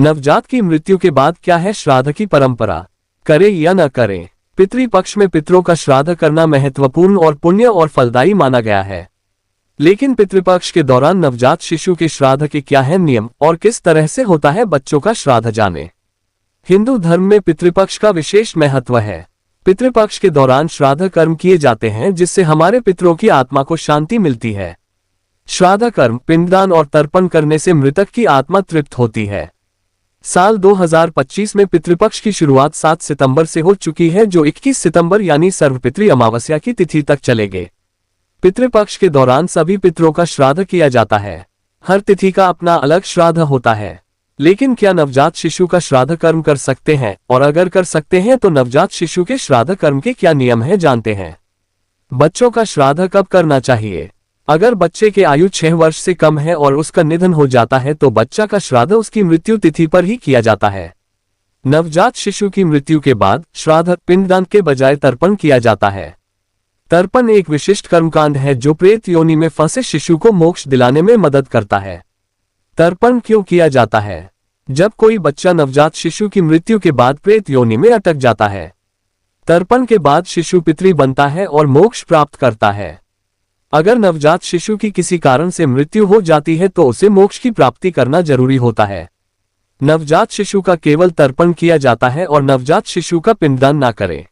नवजात की मृत्यु के बाद क्या है श्राद्ध की परंपरा, करें या न करें। पितृपक्ष में पितरों का श्राद्ध करना महत्वपूर्ण और पुण्य और फलदायी माना गया है। लेकिन पितृपक्ष के दौरान नवजात शिशु के श्राद्ध के क्या है नियम और किस तरह से होता है बच्चों का श्राद्ध जाने। हिंदू धर्म में पितृपक्ष का विशेष महत्व है। पितृपक्ष के दौरान श्राद्ध कर्म किए जाते हैं जिससे हमारे पितरों की आत्मा को शांति मिलती है। श्राद्ध कर्म, पिंडदान और तर्पण करने से मृतक की आत्मा तृप्त होती है। साल 2025 में पितृपक्ष की शुरुआत 7 सितंबर से हो चुकी है, जो 21 सितंबर यानी सर्वपितृ अमावस्या की तिथि तक चलेंगे। पितृपक्ष के दौरान सभी पितरों का श्राद्ध किया जाता है। हर तिथि का अपना अलग श्राद्ध होता है। लेकिन क्या नवजात शिशु का श्राद्ध कर्म कर सकते हैं, और अगर कर सकते हैं तो नवजात शिशु के श्राद्ध कर्म के क्या नियम हैं जानते हैं। बच्चों का श्राद्ध कब करना चाहिए। अगर बच्चे की आयु 6 वर्ष से कम है और उसका निधन हो जाता है तो बच्चा का श्राद्ध उसकी मृत्यु तिथि पर ही किया जाता है। नवजात शिशु की मृत्यु के बाद श्राद्ध पिंडदान के बजाय तर्पण किया जाता है। तर्पण एक विशिष्ट कर्मकांड है जो प्रेत योनि में फंसे शिशु को मोक्ष दिलाने में मदद करता है। तर्पण क्यों किया जाता है। जब कोई बच्चा नवजात शिशु की मृत्यु के बाद प्रेत योनि में अटक जाता है, तर्पण के बाद शिशु पितृ बनता है और मोक्ष प्राप्त करता है। अगर नवजात शिशु की किसी कारण से मृत्यु हो जाती है तो उसे मोक्ष की प्राप्ति करना जरूरी होता है। नवजात शिशु का केवल तर्पण किया जाता है और नवजात शिशु का पिंडदान ना करें।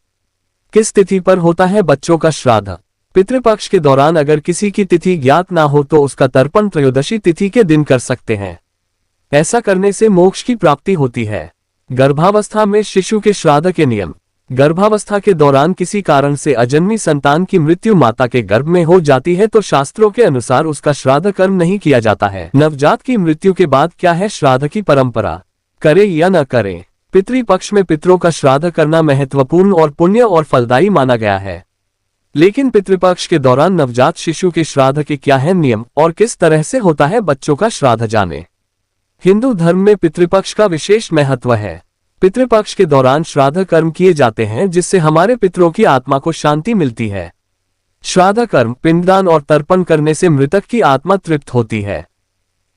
किस तिथि पर होता है बच्चों का श्राद्ध। पितृपक्ष के दौरान अगर किसी की तिथि ज्ञात ना हो तो उसका तर्पण त्रयोदशी तिथि के दिन कर सकते हैं। ऐसा करने से मोक्ष की प्राप्ति होती है। गर्भावस्था में शिशु के श्राद्ध के नियम। गर्भावस्था के दौरान किसी कारण से अजन्मी संतान की मृत्यु माता के गर्भ में हो जाती है तो शास्त्रों के अनुसार उसका श्राद्ध कर्म नहीं किया जाता है। नवजात की मृत्यु के बाद क्या है श्राद्ध की परंपरा, करें या न करें। पितृपक्ष में पितरों का श्राद्ध करना महत्वपूर्ण और पुण्य और फलदायी माना गया है। लेकिन पितृपक्ष के दौरान नवजात शिशु के श्राद्ध के क्या है नियम और किस तरह से होता है बच्चों का श्राद्ध जाने। हिंदू धर्म में पितृपक्ष का विशेष महत्व है। पितृपक्ष के दौरान श्राद्ध कर्म किए जाते हैं जिससे हमारे पितरों की आत्मा को शांति मिलती है। श्राद्ध कर्म, पिंडदान और तर्पण करने से मृतक की आत्मा तृप्त होती है।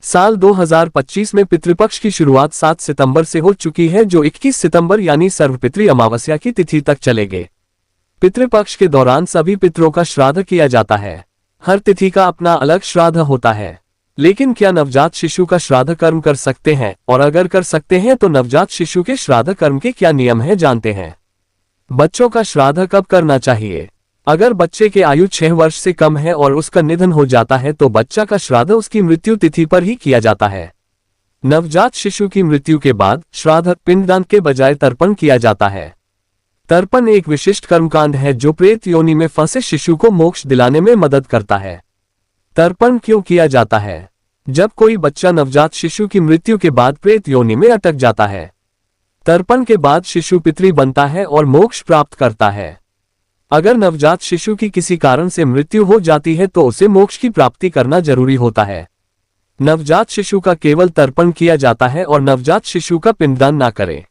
साल 2025 में पितृपक्ष की शुरुआत 7 सितंबर से हो चुकी है, जो 21 सितंबर यानी सर्वपितृ अमावस्या की तिथि तक चलेंगे। पितृपक्ष के दौरान सभी पितरों का श्राद्ध किया जाता है। हर तिथि का अपना अलग श्राद्ध होता है। लेकिन क्या नवजात शिशु का श्राद्ध कर्म कर सकते हैं, और अगर कर सकते हैं तो नवजात शिशु के श्राद्ध कर्म के क्या नियम हैं जानते हैं। बच्चों का श्राद्ध कब करना चाहिए। अगर बच्चे की आयु 6 वर्ष से कम है और उसका निधन हो जाता है तो बच्चा का श्राद्ध उसकी मृत्यु तिथि पर ही किया जाता है। नवजात शिशु की मृत्यु के बाद श्राद्ध पिंडदान के बजाय तर्पण किया जाता है। तर्पण एक विशिष्ट कर्मकांड है जो प्रेत योनि में फंसे शिशु को मोक्ष दिलाने में मदद करता है। तर्पण क्यों किया जाता है। जब कोई बच्चा नवजात शिशु की मृत्यु के बाद प्रेत योनि में अटक जाता है, तर्पण के बाद शिशु पितृ बनता है और मोक्ष प्राप्त करता है। अगर नवजात शिशु की किसी कारण से मृत्यु हो जाती है तो उसे मोक्ष की प्राप्ति करना जरूरी होता है। नवजात शिशु का केवल तर्पण किया जाता है और नवजात शिशु का पिंडदान ना करें।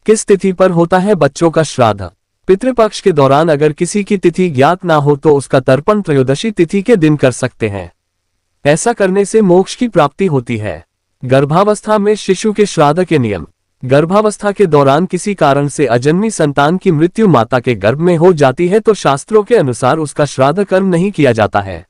किस तिथि पर होता है बच्चों का श्राद्ध। पितृपक्ष के दौरान अगर किसी की तिथि ज्ञात ना हो तो उसका तर्पण त्रयोदशी तिथि के दिन कर सकते हैं। ऐसा करने से मोक्ष की प्राप्ति होती है। गर्भावस्था में शिशु के श्राद्ध के नियम। गर्भावस्था के दौरान किसी कारण से अजन्मी संतान की मृत्यु माता के गर्भ में हो जाती है तो शास्त्रों के अनुसार उसका श्राद्ध कर्म नहीं किया जाता है।